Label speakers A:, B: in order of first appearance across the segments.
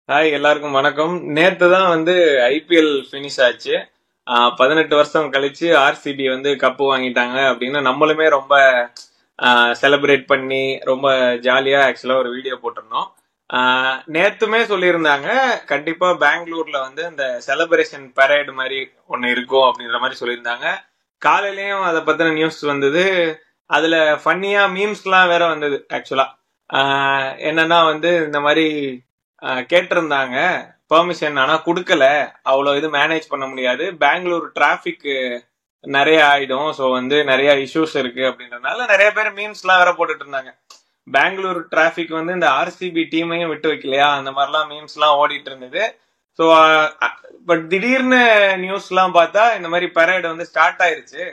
A: Hi, எல்லாருக்கும் வணக்கம். நேத்து தான் ஐபிஎல் ஃபினிஷ் ஆச்சு. 18 வருஷம் கழிச்சு ஆர்சிபி கப்பு வாங்கிட்டாங்க அப்படின்னு நம்மளுமே ரொம்ப செலிப்ரேட் பண்ணி ரொம்ப ஜாலியா ஆக்சுவலா ஒரு வீடியோ போட்டிருந்தோம். நேத்துமே சொல்லியிருந்தாங்க கண்டிப்பா பெங்களூர்ல இந்த செலிப்ரேஷன் பரேடு மாதிரி ஒன்னு இருக்கும் அப்படின்ற மாதிரி சொல்லியிருந்தாங்க. காலையிலயும் அதை பத்தின நியூஸ் வந்தது. அதுல ஃபன்னியா மீம்ஸ்லாம் வேற வந்தது. ஆக்சுவலா என்னன்னா இந்த மாதிரி கேட்டிருந்தாங்க பெர்மிஷன், ஆனா குடுக்கல. அவ்வளவு இது மேனேஜ் பண்ண முடியாது, பெங்களூர் டிராபிக் நிறைய ஆயிடும், சோ நிறைய இஷ்யூஸ் இருக்கு அப்படின்றதுனால நிறைய பேர் மீம்ஸ் எல்லாம் வேற போட்டுட்டு இருந்தாங்க. பெங்களூர் டிராபிக் இந்த ஆர்சிபி டீமையும் விட்டு வைக்கலையா, அந்த மாதிரிலாம் மீம்ஸ் எல்லாம் ஓடிட்டு இருந்தது. ஸோ பட் திடீர்னு நியூஸ் எல்லாம் பார்த்தா இந்த மாதிரி பரேடு ஸ்டார்ட் ஆயிருச்சு.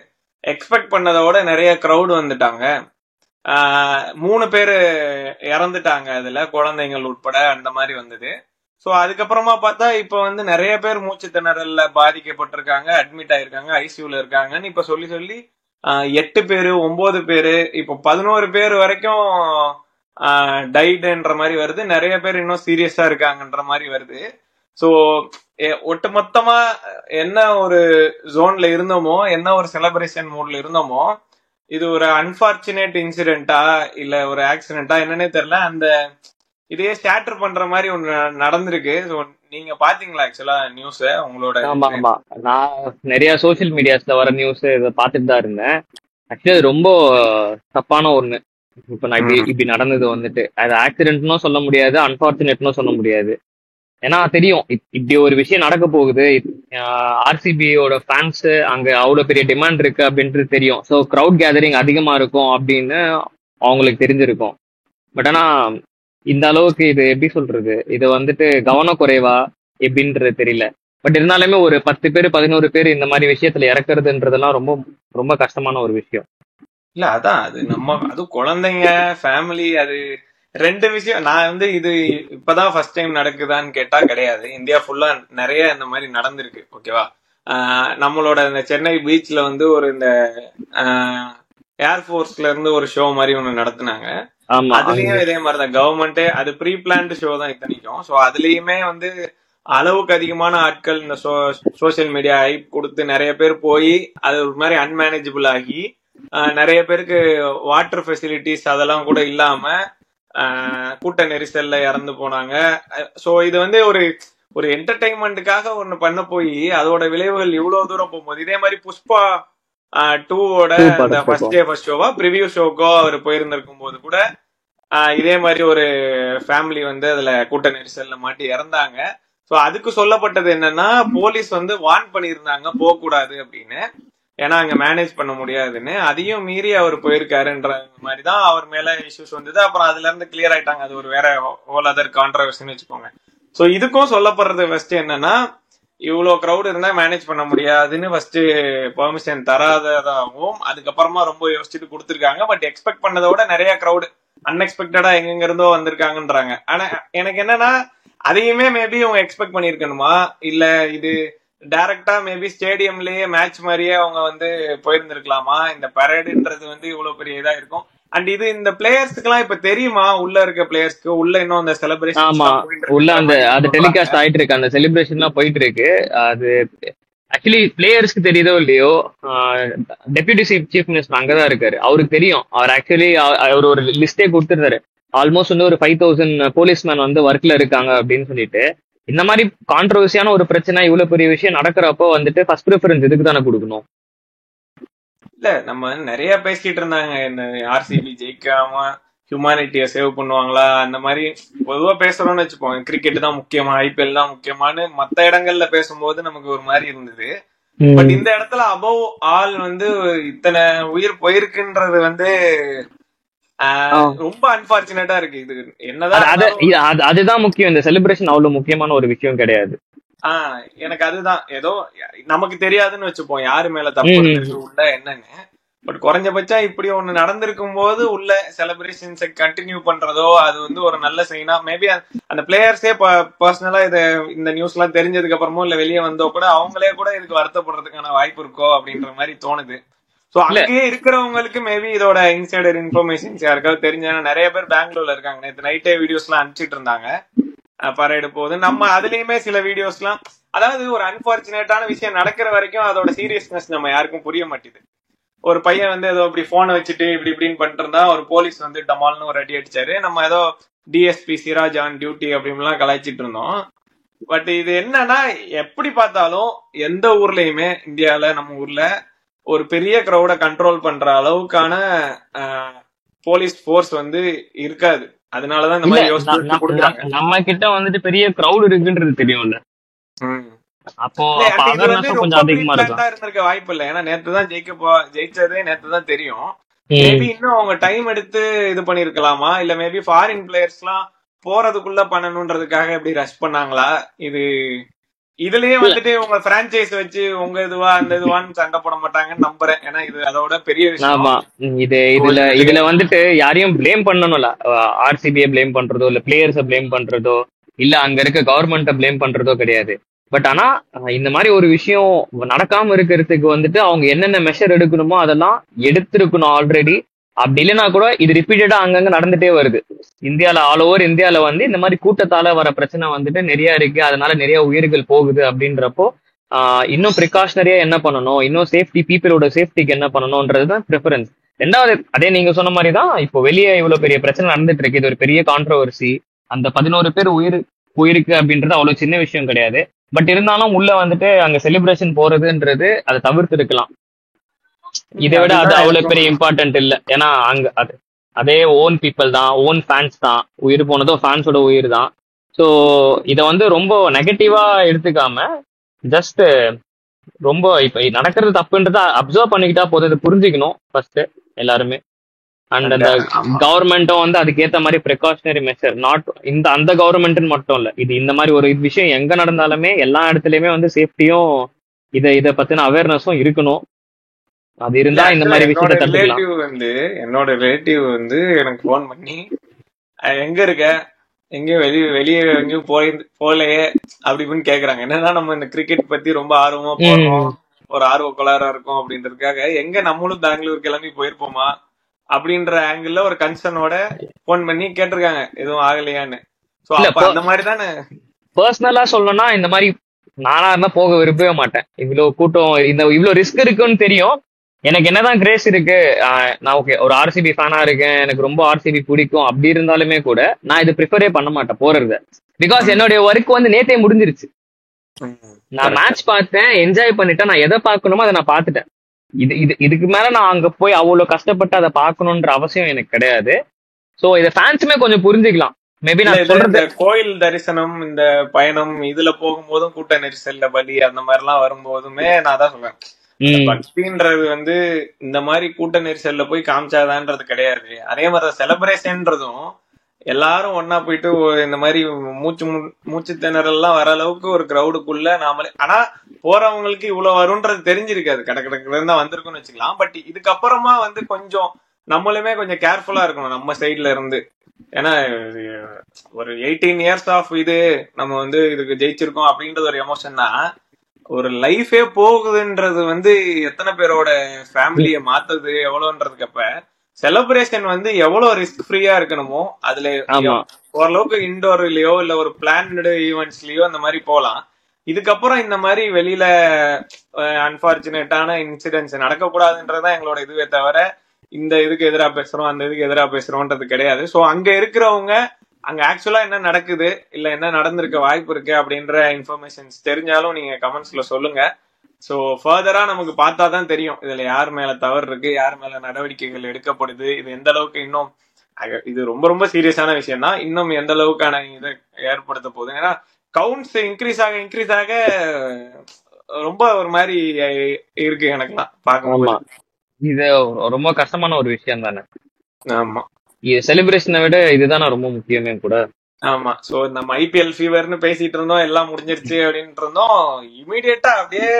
A: எக்ஸ்பெக்ட் பண்ணதோட நிறைய கிரௌட் வந்துட்டாங்க. 3 பேரு இறந்துட்டாங்க அதுல, குழந்தைகள் உட்பட, அந்த மாதிரி வந்தது. சோ அதுக்கப்புறமா பார்த்தா இப்ப நிறைய பேர் மூச்சு திணறல்ல பாதிக்கப்பட்டிருக்காங்க, அட்மிட் ஆயிருக்காங்க, ஐசியூல இருக்காங்கன்னு இப்ப சொல்லி சொல்லி 8 பேரு 9 பேரு இப்ப 11 பேர் வரைக்கும் டைடுன்ற மாதிரி வருது. நிறைய பேர் இன்னும் சீரியஸா இருக்காங்கன்ற மாதிரி வருது. சோ ஒட்டுமொத்தமா என்ன ஒரு ஜோன்ல இருந்தோமோ, என்ன ஒரு செலிப்ரேஷன் மூட்ல இருந்தோமோ, இது ஒரு அன்பார்ச்சுனேட் இன்சிடென்டா இல்ல ஒரு ஆக்சிடென்டா என்னன்னே தெரியல. அந்த இதையே ஸ்டார்டர் பண்ற மாதிரி ஒண்ணு நடந்திருக்கு. நீங்க பாத்தீங்களா ஆக்சுவலா நியூஸ் உங்களோட?
B: ஆமா ஆமா, நான் நிறைய சோசியல் மீடியாஸ்ல வர நியூஸ் இதை பார்த்துட்டு தான் இருந்தேன். ஆக்சுவலி அது ரொம்ப தப்பான ஒண்ணு. இப்ப நான் இப்படி நடந்தது அது ஆக்சிடென்ட்னும் சொல்ல முடியாது, அன்பார்ச்சுனேட்னும் சொல்ல முடியாது. ஏன்னா தெரியும் இப்படி ஒரு விஷயம் நடக்க போகுது. ஆர்சிபியோட ஃபேன்ஸ் அங்க அவ்வளவு பெரிய டிமாண்ட் இருக்கு அப்படின்றது தெரியும். ஸோ க்ரௌட் கேதரிங் அதிகமா இருக்கும் அப்படின்னு அவங்களுக்கு தெரிஞ்சிருக்கும். பட் ஆனா இந்த அளவுக்கு இது எப்படி சொல்றது, இது கவனக்குறைவா எப்படின்றது தெரியல. பட் இருந்தாலுமே ஒரு 10 பேர் 11 பேர் இந்த மாதிரி விஷயத்துல இறக்குறதுன்றதெல்லாம் ரொம்ப ரொம்ப கஷ்டமான ஒரு விஷயம்.
A: இல்ல அதான், அது நம்ம அது குழந்தைங்க ஃபேமிலி, அது ரெண்டு விஷயம். நான் இது இப்பதான் ஃபர்ஸ்ட் டைம் நடக்குதான்னு கேட்டா கிடையாது. இந்தியா ஃபுல்லா நிறைய இந்த மாதிரி நடந்திருக்கு. ஓகேவா? நம்மளோட இந்த சென்னை பீச்ல ஒரு இந்த ஏர்போர்ஸ்ல இருந்து ஒரு ஷோ மாதிரி ஒண்ணு நடத்துனாங்க. அதுலயும் இதே மாதிரிதான் கவர்மெண்டே, அது ப்ரீ பிளான்டு ஷோ தான் இத்தனைக்கும். சோ அதுலயுமே அளவுக்கு அதிகமான ஆட்கள் இந்த சோசியல் மீடியா ஹைப் கொடுத்து நிறைய பேர் போய் அது ஒரு மாதிரி அன்மேனேஜபிள் ஆகி நிறைய பேருக்கு வாட்டர் ஃபெசிலிட்டிஸ் அதெல்லாம் கூட இல்லாம கூட்ட நெரிசல்ல இறந்து போனாங்க. சோ இது ஒரு ஒரு என்டர்டைன்மெண்ட்டுக்காக ஒண்ணு பண்ண போய் அதோட விளைவுகள் இவ்வளவு தூரம் போகும்போது, இதே மாதிரி புஷ்பா 2ஓட அந்த ஃபர்ஸ்ட் டே ஃபர்ஸ்ட் ஷோவா ப்ரிவியூ ஷோக்கோ அவர் போயிருந்திருக்கும் போது கூட இதே மாதிரி ஒரு ஃபேமிலி அதுல கூட்ட நெரிசல்ல மாட்டி இறந்தாங்க. சோ அதுக்கு சொல்லப்பட்டது என்னன்னா, போலீஸ் வார்ன் பண்ணியிருந்தாங்க போக கூடாது அப்படின்னு, ஏன்னா அங்க மேனேஜ் பண்ண முடியாதுன்னு. அதையும் மீறி அவர் போயிருக்காருன்ற மாதிரிதான் அவர் மேல இஷ்யூஸ் வந்தது. அப்புறம் அதுல இருந்து கிளியர் ஆயிட்டாங்க. அது ஒரு வேற ஹோல் அதர் கான்ட்ரவர்சின்னு வச்சுக்கோங்க. சோ இதுக்கும் சொல்லப்படுறது ஃபர்ஸ்ட் என்னன்னா, இவ்வளவு கிரௌட் இருந்தா மேனேஜ் பண்ண முடியாதுன்னு ஃபர்ஸ்ட் பெர்மிஷன் தராததாகவும் அதுக்கப்புறமா ரொம்ப யோசிச்சுட்டு கொடுத்துருக்காங்க. பட் எக்ஸ்பெக்ட் பண்ணதை விட நிறைய கிரௌட் அன்எக்ஸ்பெக்டடா எங்க இருந்தோ வந்திருக்காங்கன்றாங்க. ஆனா எனக்கு என்னன்னா, அதையுமே மேபி அவங்க எக்ஸ்பெக்ட் பண்ணிருக்கணுமா, இல்ல இது டைரக்டா மேபி ஸ்டேடியம்லயே மேட்ச் மாதிரியே அவங்க போயிருந்திருக்கலாமா? இந்த பரேடுன்றது இவ்வளவு பெரிய இதா இருக்கும். அண்ட் இது இந்த பிளேயர்ஸ்க்கு எல்லாம் இப்ப தெரியுமா? உள்ள இருக்க பிளேயர்ஸ்க்கு உள்ள இன்னும் அந்த செலிப்ரேஷன்
B: ஆமா, உள்ள அது டெலிகாஸ்ட் ஆயிட்டு இருக்கு, அந்த செலிப்ரேஷன் எல்லாம் போயிட்டு இருக்கு. அது ஆக்சுவலி பிளேயர்ஸ்க்கு தெரியுதோ இல்லையோ, டெபியூட்டி சீஃப் மினிஸ்டர் அங்கதான் இருக்காரு, அவருக்கு தெரியும். அவர் ஆக்சுவலி அவர் ஒரு லிஸ்டே கொடுத்துருந்தாரு. ஆல்மோஸ்ட் ஒரு 5000 போலீஸ்மேன் ஒர்க்ல இருக்காங்க அப்படின்னு சொல்லிட்டு. இந்த மாதிரி கான்ட்ரவர்சியான ஒரு பிரச்சனை, இவ்வளவு பெரிய விஷயம் நடக்கிறப்போ ஃபர்ஸ்ட் ப்ரிஃபரன்ஸ் இதுக்கு தானே கொடுக்கணும்.
A: இல்ல நம்ம நிறைய பேசிட்டு இருந்தாங்க, இந்த ஆர்சிபி ஜெயிக்காம ஹியூமானிட்டிய சேவ் பண்ணுவாங்களா அந்த மாதிரி பொதுவா பேசுறோம்னு வச்சுப்போம். கிரிக்கெட் தான் முக்கியமா, ஐபிஎல் தான் முக்கியமானு மத்த இடங்கள்ல பேசும்போது நமக்கு ஒரு மாதிரி இருந்தது. பட் இந்த இடத்துல அபவ் ஆல் இத்தனை உயிர் போயிருக்குன்றது ரொம்ப அன்பார்ச்சுனேட்டா இருக்கு. இது என்னதான்
B: அதுதான் முக்கியம். இந்த செலிப்ரேஷன் அவ்வளவு முக்கியமான ஒரு விஷயம் கிடையாது.
A: எனக்கு அதுதான் ஏதோ நமக்கு தெரியாதுன்னு வச்சுப்போம் யாரு மேல தப்பு இருக்கு உள்ள என்னன்னு. பட் குறைஞ்சபட்சம் இப்படி ஒண்ணு நடந்திருக்கும் போது உள்ள செலிப்ரேஷன்ஸை கண்டினியூ பண்றதோ அது ஒரு நல்ல சைனா. மேபி அந்த பிளேயர்ஸே பர்சனலா இந்த நியூஸ் எல்லாம் தெரிஞ்சதுக்கு அப்புறமோ இல்ல வெளியே வந்தோ கூட அவங்களே கூட இதுக்கு வருத்தப்படுறதுக்கான வாய்ப்பு இருக்கோ அப்படின்ற மாதிரி தோணுது. சோ அங்கேயே இருக்கிறவங்களுக்கு மேபி இதோட இன்சைடர் இன்ஃபர்மேஷன்ஸ் யாருக்காவது தெரிஞ்சா, நிறைய பேர் பெங்களூர்ல இருக்காங்க. நேற்று நைட்டே வீடியோஸ் எல்லாம் அனுப்பிச்சிட்டு இருந்தாங்க. பரேடு போகுது. நம்ம அதுலயுமே சில வீடியோஸ் எல்லாம், அதாவது ஒரு அன்பார்ச்சுனேட்டான விஷயம் நடக்கிற வரைக்கும் அதோட சீரியஸ்னஸ் நம்ம யாருக்கும் புரிய மாட்டேது. ஒரு பையன் வந்து ஏதோ இப்படி போனை வச்சுட்டு இப்படி இப்படின்னு பண்ணிட்டு இருந்தா ஒரு போலீஸ் வந்து டமால்னு ஒரு அடி அடிச்சாரு. நம்ம ஏதோ டிஎஸ்பி சிராஜ் ஆன் டியூட்டி அப்படின்லாம் கலாய்ச்சிட்டு இருந்தோம். பட் இது என்னன்னா, எப்படி பார்த்தாலும் எந்த ஊர்லயுமே இந்தியால நம்ம ஊர்ல ஒரு பெரிய கிரௌட கண்ட்ரோல் பண்ற அளவுக்கான போலீஸ் போர்ஸ் வந்து இருக்காது. அதனாலதான் இந்த மாதிரி யோசிச்சு கொடுக்குறாங்க.
B: நம்ம கிட்ட வந்துட்டு பெரிய கிரௌட் இருக்குன்றது தெரியும்ல, அப்போ கொஞ்சம் அதிகமா
A: இருந்திருக்க வாய்ப்பு இல்ல. ஏன்னா நேத்துதான் ஜெயிச்சதே நேத்துதான் தெரியும். மேபி இன்னும் அவங்க டைம் எடுத்து இது பண்ணிருக்கலாமா, இல்ல மேபி ஃபாரின் பிளேயர்ஸ் எல்லாம் போறதுக்குள்ள பண்ணணும்ன்றதுக்காக எப்படி ரஷ் பண்ணாங்களா? இதுலயே வந்துட்டு உங்க பிரான்சைஸ் வச்சு உங்க இதுவா அந்த இதுவான்னு சண்டை போட மாட்டாங்கன்னு நம்புறேன். ஏன்னா இது அதோட பெரிய விஷயம்.
B: ஆமா, இதுல வந்துட்டு யாரையும் பிளேம் பண்ணணும்ல, ஆர்சிபியை பிளேம் பண்றதோ இல்ல பிளேயர்ஸை பிளேம் பண்றதோ இல்ல அங்க இருக்க கவர்மெண்ட்டை பிளேம் பண்றதோ கிடையாது. பட் ஆனா இந்த மாதிரி ஒரு விஷயம் நடக்காம இருக்கிறதுக்கு வந்துட்டு அவங்க என்னென்ன மெஷர் எடுக்கணுமோ அதெல்லாம் எடுத்திருக்கணும் ஆல்ரெடி. அப்படி இல்லைன்னா கூட இது ரிப்பீட்டடா அங்கங்க நடந்துட்டே வருது. இந்தியால ஆல் ஓவர் இந்தியால வந்து இந்த மாதிரி கூட்டத்தால வர பிரச்சனை வந்துட்டு நிறைய இருக்கு, அதனால நிறைய உயிர்கள் போகுது. அப்படின்றப்போ இன்னும் ப்ரிகாஷனரியா என்ன பண்ணணும், இன்னும் சேஃப்டி பீப்புளோட சேஃப்டிக்கு என்ன பண்ணணும்ன்றதுதான் ப்ரிஃபரன்ஸ். ரெண்டாவது, அதே நீங்க சொன்ன மாதிரி தான் இப்போ வெளியே இவ்வளவு பெரிய பிரச்சனை நடந்துட்டு இருக்கு. இது ஒரு பெரிய கான்ட்ரவர்சி. அந்த 11 பேர் உயிருக்கு அப்படின்றது அவ்வளவு சின்ன விஷயம் கிடையாது. பட் இருந்தாலும் உள்ள வந்துட்டு அங்க செலிப்ரேஷன் போறதுன்றது அதை தவிர்த்து இருக்கலாம். இதை விட அது அவ்வளவு பெரிய இம்பார்ட்டன்ட் இல்ல. ஏன்னா அங்க அதே ஓன் பீப்புள் தான், ஓன் ஃபேன்ஸ் தான், உயிர் போனதோ ஃபேன்ஸோட உயிர் தான். ஸோ இதை வந்து ரொம்ப நெகட்டிவா எடுத்துக்காம ஜஸ்ட் ரொம்ப இப்ப நடக்கிறது தப்புன்றத அப்சர்வ் பண்ணிக்கிட்டா போதும். இதை புரிஞ்சுக்கணும் ஃபர்ஸ்ட் எல்லாருமே. அண்ட் அந்த கவர்மெண்ட்டும் வந்து அதுக்கேற்ற மாதிரி ப்ரிகாஷனரி மெஷர், நாட் அந்த கவர்மெண்ட்னு மட்டும் இல்ல, இது இந்த மாதிரி ஒரு விஷயம் எங்க நடந்தாலுமே எல்லா இடத்துலயுமே வந்து சேஃப்டியும் இதை பத்தின அவேர்னஸும் இருக்கணும். அது இருந்தா இந்த மாதிரி விஷயத்தை
A: தடுக்கலாம். என்னோட ரிலேட்டிவ் வந்து எனக்கு போன் பண்ணி எங்க இருக்க, எங்கேயும் வெளியே எங்கேயும் போலையே அப்படின்னு கேக்குறாங்க. என்னன்னா நம்ம இந்த கிரிக்கெட் பத்தி ரொம்ப ஆர்வமா போறோம், ஒரு ஆர்வ கோளாறா இருக்கும் அப்படின்றதுக்காக எங்க நம்மளும் பெங்களூர் கிளம்பி போயிருப்போமா அப்படின்ற ஆங்கிள் ஒரு கன்சர்னோட போன் பண்ணி கேட்டிருக்காங்க எதுவும் ஆகலையான்னு. சோ அப்ப அந்த மாதிரி தானே
B: பர்சனலா சொல்லணும்னா இந்த மாதிரி நானா இருந்தா போக விரும்பவே மாட்டேன். இவ்வளவு கூட்டம், இவ்வளவு ரிஸ்க் இருக்குன்னு தெரியும். எனக்கு என்னதான் கிரேஸ் இருக்கு, நான் ஓகே ஒரு ஆர்சிபி ஃபேனா இருக்கேன், எனக்கு ரொம்ப ஆர்சிபி பிடிக்கும், அப்படி இருந்தாலுமே கூட நான் இது ப்ரிஃபரே பண்ண மாட்டேன் போறது. பிகாஸ் என்னுடைய ஒர்க் வந்து நேத்தே முடிஞ்சிருச்சு. நான் மேட்ச் பார்த்தேன், என்ஜாய் பண்ணிட்டேன், நான் எதை பார்க்கணுமோ அதை நான் பார்த்துட்டேன். இதுக்கு மேல நான் அங்க போய் அவ்வளவு கஷ்டப்பட்டு அதை பார்க்கணுன்ற அவசியம் எனக்கு கிடையாது. சோ இதை ஃபேன்ஸுமே கொஞ்சம் புரிஞ்சுக்கலாம். மேபி நான் சொல்றது
A: கோயில் தரிசனம், இந்த பயணம் இதுல போகும்போதும் கூட்ட நெரிசல்ல பலி அந்த மாதிரி எல்லாம் வரும்போதுமே நான் தான் சொல்றேன், பக்தின்றது வந்து இந்த மாதிரி கூட்ட நெரிசல்ல போய் காமிச்சாதான்றது கிடையாது. அதே மாதிரி செலிப்ரேஷன்ன்றதும் எல்லாரும் ஒன்னா போயிட்டு இந்த மாதிரி மூச்சு திணறல்லாம் வர அளவுக்கு ஒரு கிரௌடுக்குள்ள நாமளே, ஆனா போறவங்களுக்கு இவ்வளவு வரும்ன்றது தெரிஞ்சிருக்காது, கடற்கடக்குல இருந்தா வந்திருக்குன்னு வச்சுக்கலாம். பட் இதுக்கப்புறமா வந்து கொஞ்சம் நம்மளுமே கொஞ்சம் கேர்ஃபுல்லா இருக்கணும் நம்ம சைட்ல இருந்து. ஏன்னா ஒரு 18 இயர்ஸ் ஆஃப் இது நம்ம வந்து இதுக்கு ஜெயிச்சிருக்கோம் அப்படின்றது ஒரு எமோஷன் தான். ஒரு லைஃபே போகுதுன்றது வந்து எத்தனை பேரோட ஃபேமிலிய மாத்துது எவ்வளவுன்றதுக்கு அப்ப செலிப்ரேஷன் வந்து எவ்வளவு ரிஸ்க் ஃப்ரீயா இருக்கணுமோ அதுல ஓரளவுக்கு இன்டோர்லயோ இல்ல ஒரு பிளான்டு ஈவெண்ட்ஸ்லயோ அந்த மாதிரி போலாம். இதுக்கப்புறம் இந்த மாதிரி வெளியில அன்பார்ச்சுனேட்டான இன்சிடென்ட்ஸ் நடக்கக்கூடாதுன்றதுதான் எங்களோட இதுவே தவிர இந்த இதுக்கு எதிராக பேசுறோம் அந்த இதுக்கு எதிராக பேசுறோம்ன்றது கிடையாது. சோ அங்க இருக்கிறவங்க அங்க ஆக்சுவலா என்ன நடக்குது இல்ல என்ன நடந்திருக்க வாய்ப்பு இருக்கு அப்படின்ற இன்ஃபர்மேஷன்ஸ் தெரிஞ்சாலும் நீங்க கமெண்ட்ஸ்ல சொல்லுங்க. சோ ஃபர்தரா நமக்கு பார்த்தாதான் தெரியும் இதுல யார் மேல தவறு இருக்கு, யார் மேல நடவடிக்கைகள் எடுக்கப்படுது, இது எந்த அளவுக்கு இன்னும் இது ரொம்ப ரொம்ப சீரியஸான விஷயம் தான், இன்னும் எந்த அளவுக்கான இதை ஏற்படுத்த போகுது. ஏன்னா கவுண்ட்ஸ் இன்க்ரீஸ் ஆக ரொம்ப ஒரு மாதிரி இருக்கு எனக்குலாம் பார்க்கும்போது.
B: இது ரொம்ப கஷ்டமான ஒரு விஷயம் தானே.
A: ஆமா,
B: செலிப்ரேஷனை விட இதுதானே ரொம்ப முக்கியமே கூட.
A: ஆமா, சோ நம்ம ஐபிஎல் ஃபீவர்னு பேசிட்டு இருந்தோம், எல்லாம் முடிஞ்சிருச்சு அப்படின்ட்டு இருந்தோம். இமீடியட்டா அப்படியே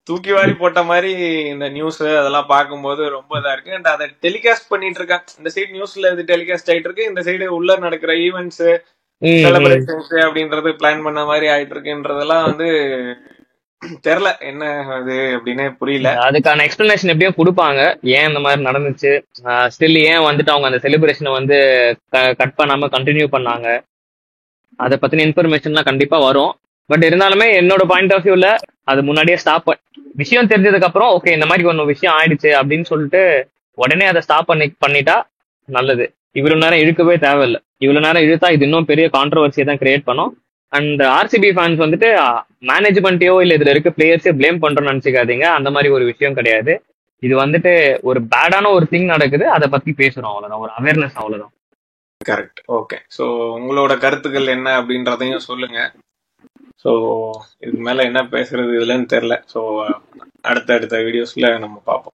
A: தூக்கி வாரி போட்ட மாதிரி இந்த நியூஸ் அதெல்லாம் பார்க்கும்போது ரொம்ப இதா இருக்கு. அண்ட் அதை டெலிகாஸ்ட் பண்ணிட்டு இருக்காங்க. இந்த சைடு நியூஸ்ல இது டெலிகாஸ்ட் ஆயிட்டு இருக்கு, இந்த சைடு உள்ள நடக்கிற ஈவெண்ட்ஸ் செலிப்ரேஷன்ஸ் அப்படின்றது பிளான் பண்ண மாதிரி ஆயிட்டு இருக்குன்றதெல்லாம் வந்து தெரியல என்ன அது அப்படின்னு புரியல.
B: அதுக்கான எக்ஸ்பிளனேஷன் எப்படியும் கொடுப்பாங்க, ஏன் இந்த மாதிரி நடந்துச்சு, ஸ்டில் ஏன் வந்துட்டு அவங்க அந்த செலிப்ரேஷனை வந்து கட் பண்ணாம கண்டினியூ பண்ணாங்க. அதை பத்தின இன்ஃபர்மேஷன்லாம் கண்டிப்பா வரும். பட் இருந்தாலுமே என்னோட பாயிண்ட் ஆஃப் வியூல அது முன்னாடியே விஷயம் தெரிஞ்சதுக்கு அப்புறம் ஓகே இந்த மாதிரி ஒன்று விஷயம் ஆயிடுச்சு அப்படின்னு சொல்லிட்டு உடனே அதை ஸ்டாப் பண்ணிட்டா நல்லது. இவ்வளவு நேரம் இழுக்கவே தேவையில்லை. இவ்வளவு நேரம் இழுத்தா இது இன்னும் பெரிய கான்ட்ரவர்சியை தான் கிரியேட் பண்ணும். அண்ட் ஆர்சிபி ஃபேன்ஸ் வந்துட்டு மேனேஜ்மெண்ட்டையோ இல்ல இதுல இருக்க பிளேயர்ஸே பிளேம் பண்றோம்னு நினைச்சுக்காதீங்க. அந்த மாதிரி ஒரு விஷயம் கிடையாது. இது வந்துட்டு ஒரு பேடான ஒரு திங் நடக்குது, அதை பத்தி பேசுறோம், அவ்வளவுதான். ஒரு அவேர்னஸ், அவ்வளவுதான்.
A: கரெக்ட். ஓகே. ஸோ உங்களோட கருத்துக்கள் என்ன அப்படின்றதையும் சொல்லுங்க. ஸோ இதுக்கு மேல என்ன பேசுறது இதுலன்னு தெரியல. ஸோ அடுத்த வீடியோஸ்ல நம்ம பார்ப்போம்.